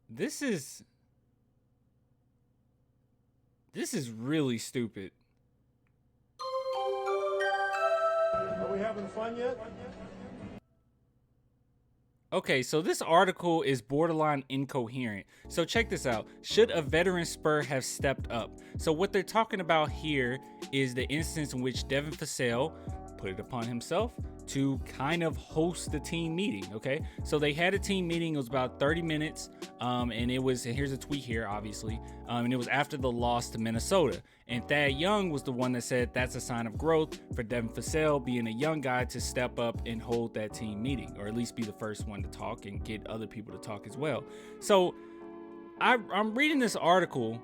This is really stupid. Are we having fun yet? Okay, so this article is borderline incoherent. So check this out. Should a veteran Spur have stepped up? So what they're talking about here is the instance in which Devin Vassell put it upon himself to kind of host the team meeting. Okay, so they had a team meeting. It was about 30 minutes, and it was, and here's a tweet here, obviously, and it was after the loss to Minnesota. And Thad Young was the one that said that's a sign of growth for Devin Vassell, being a young guy, to step up and hold that team meeting, or at least be the first one to talk and get other people to talk as well. So I'm reading this article,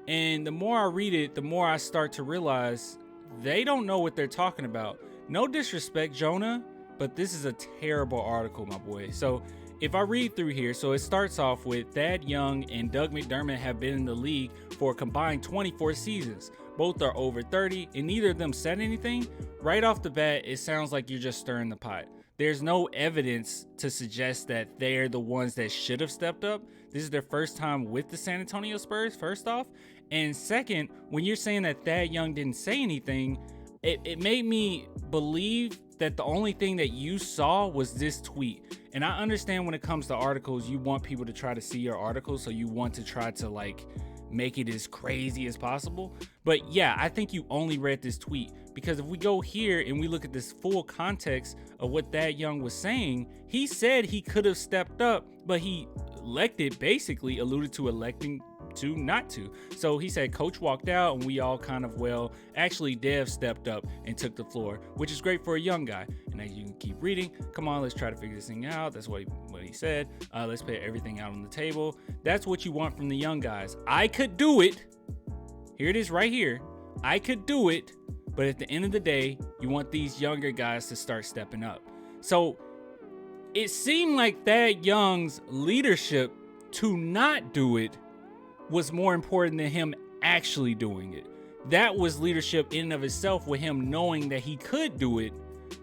and the more I read it, the more I start to realize they don't know what they're talking about. No disrespect, Jonah, but this is a terrible article, my boy. So if I read through here, so it starts off with Thad Young and Doug McDermott have been in the league for a combined 24 seasons. Both are over 30, and neither of them said anything. Right off the bat, it sounds like you're just stirring the pot. There's no evidence to suggest that they're the ones that should have stepped up. This is their first time with the San Antonio Spurs, first off. And second, when you're saying that Thad Young didn't say anything, it made me believe that the only thing that you saw was this tweet. And I understand when it comes to articles, you want people to try to see your article, so you want to try to like make it as crazy as possible. But yeah, I think you only read this tweet, because if we go here and we look at this full context of what Thad Young was saying, he said he could have stepped up, but he basically alluded to electing to not to. So he said coach walked out and we all kind of, well, actually Dev stepped up and took the floor, which is great for a young guy. And as you can keep reading, come on, let's try to figure this thing out. That's what he said. Let's put everything out on the table. That's what you want from the young guys. I could do it. Here it is right here. I could do it. But at the end of the day, you want these younger guys to start stepping up. So it seemed like Thad Young's leadership to not do it was more important than him actually doing it. That was leadership in and of itself, with him knowing that he could do it,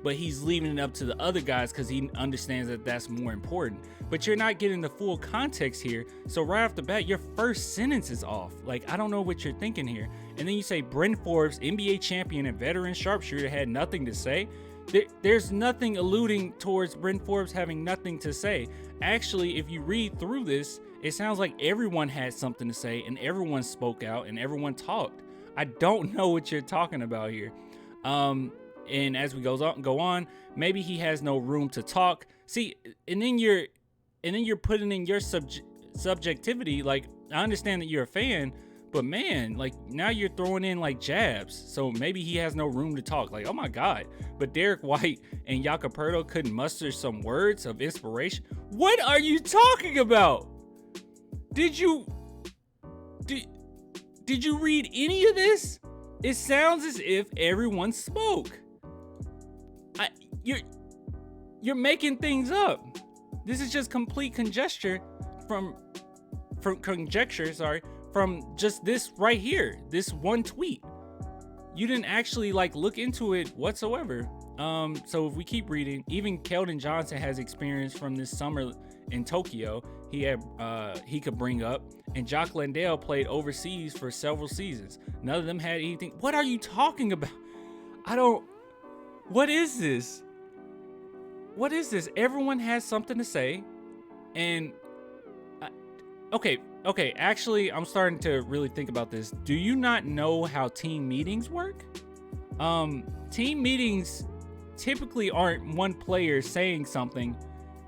but he's leaving it up to the other guys because he understands that that's more important. But you're not getting the full context here. So right off the bat, your first sentence is off. Like, I don't know what you're thinking here. And then you say Bryn Forbes, NBA champion and veteran sharpshooter, had nothing to say. There's nothing alluding towards Bryn Forbes having nothing to say. Actually, if you read through this, it sounds like everyone had something to say and everyone spoke out and everyone talked. I don't know what you're talking about here. And as we go on, maybe he has no room to talk. See, and then you're putting in your subjectivity. Like, I understand that you're a fan, but man, like, now you're throwing in like jabs. So maybe he has no room to talk. Like, oh my God. But Derek White and Jakoperto couldn't muster some words of inspiration. What are you talking about? Did you read any of this? It sounds as if everyone spoke. You're making things up. This is just complete conjecture from just this right here, this one tweet. You didn't actually like look into it whatsoever. So if we keep reading, even Keldon Johnson has experience from this summer in Tokyo. He could bring up, and Jock Landale played overseas for several seasons. None of them had anything. What are you talking about? What is this? What is this? Everyone has something to say, and okay. Actually, I'm starting to really think about this. Do you not know how team meetings work? Team meetings typically aren't one player saying something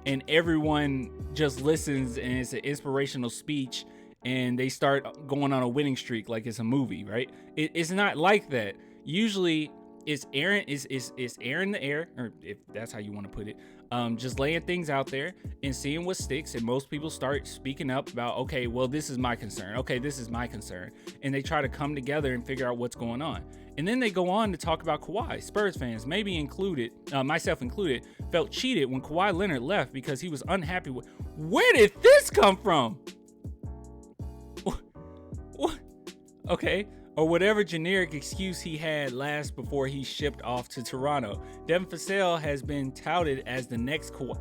and everyone just listens and it's an inspirational speech and they start going on a winning streak like it's a movie, right? It's not like that. Usually it's Aaron in the air, or if that's how you want to put it, just laying things out there and seeing what sticks. And most people start speaking up about, okay, well, this is my concern. Okay, this is my concern. And they try to come together and figure out what's going on. And then they go on to talk about Kawhi. Spurs fans, maybe included, myself included, felt cheated when Kawhi Leonard left because he was unhappy with. Where did this come from? What? Okay. Or whatever generic excuse he had last before he shipped off to Toronto. Devin Vassell has been touted as the next Kawhi.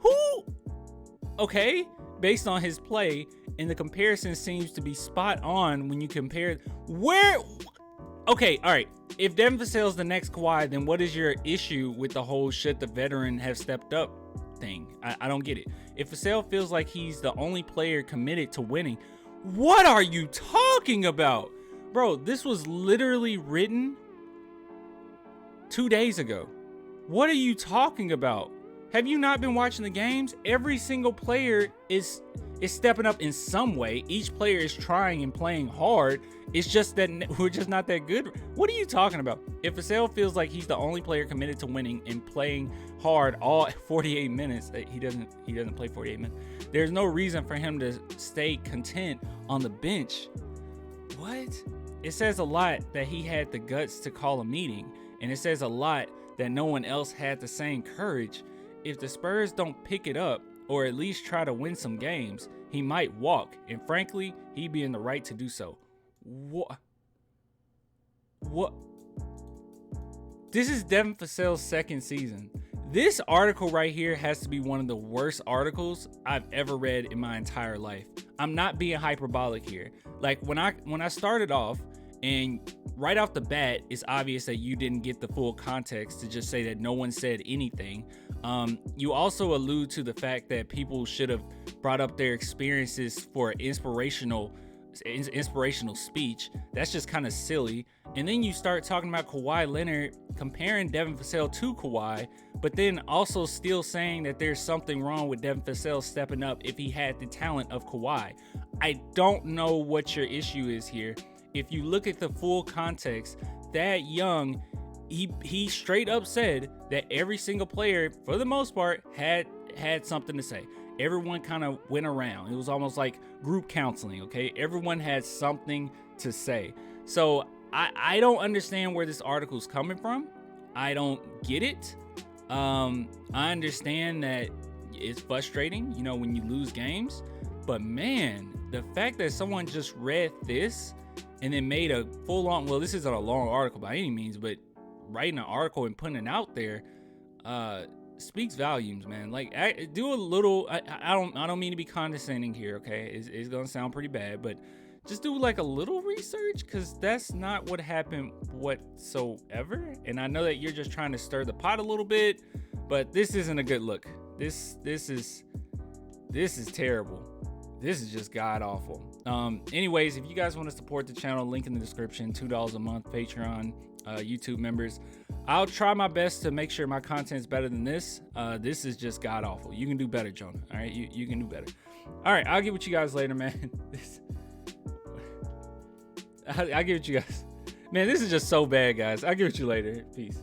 Who? Okay. based on his play, and the comparison seems to be spot on when you compare where. Okay, all right. If Devin Vassell's the next Kawhi, then what is your issue with the whole should the veteran have stepped up thing? I don't get it. If Vassell feels like he's the only player committed to winning, what are you talking about? Bro, this was literally written 2 days ago. What are you talking about? Have you not been watching the games? Every single player is stepping up in some way. Each player is trying and playing hard. It's just that we're just not that good. What are you talking about? If Vassell feels like he's the only player committed to winning and playing hard all 48 minutes, he doesn't play 48 minutes. There's no reason for him to stay content on the bench. What? It says a lot that he had the guts to call a meeting, and it says a lot that no one else had the same courage. If the Spurs don't pick it up, or at least try to win some games, he might walk, and frankly, he'd be in the right to do so. What? This is Devin Vassell's second season. This article right here has to be one of the worst articles I've ever read in my entire life. I'm not being hyperbolic here. Like when I started off, and right off the bat, it's obvious that you didn't get the full context to just say that no one said anything. You also allude to the fact that people should have brought up their experiences for inspirational speech. That's just kind of silly. And then you start talking about Kawhi Leonard, comparing Devin Vassell to Kawhi, but then also still saying that there's something wrong with Devin Vassell stepping up if he had the talent of Kawhi. I don't know what your issue is here. If you look at the full context, that Young, he straight up said that every single player, for the most part, had something to say. Everyone kind of went around. It was almost like group counseling, okay? Everyone had something to say. So I don't understand where this article is coming from. I don't get it. I understand that it's frustrating, when you lose games. But man, the fact that someone just read this and then made a full-on, well, this isn't a long article by any means, but writing an article and putting it out there speaks volumes, man. Like, do a little, I don't mean to be condescending here, okay? It's gonna sound pretty bad, but just do like a little research, because that's not what happened whatsoever. And I know that you're just trying to stir the pot a little bit, but this isn't a good look. This is terrible. This is just god awful. Anyways, if you guys want to support the channel, link in the description. $2 a month, Patreon, YouTube members. I'll try my best to make sure my content's better than this. This is just god awful. You can do better, Jonah. All right, you can do better. All right, I'll get with you guys later, man. I'll get with you guys. Man, this is just so bad, guys. I'll get with you later. Peace.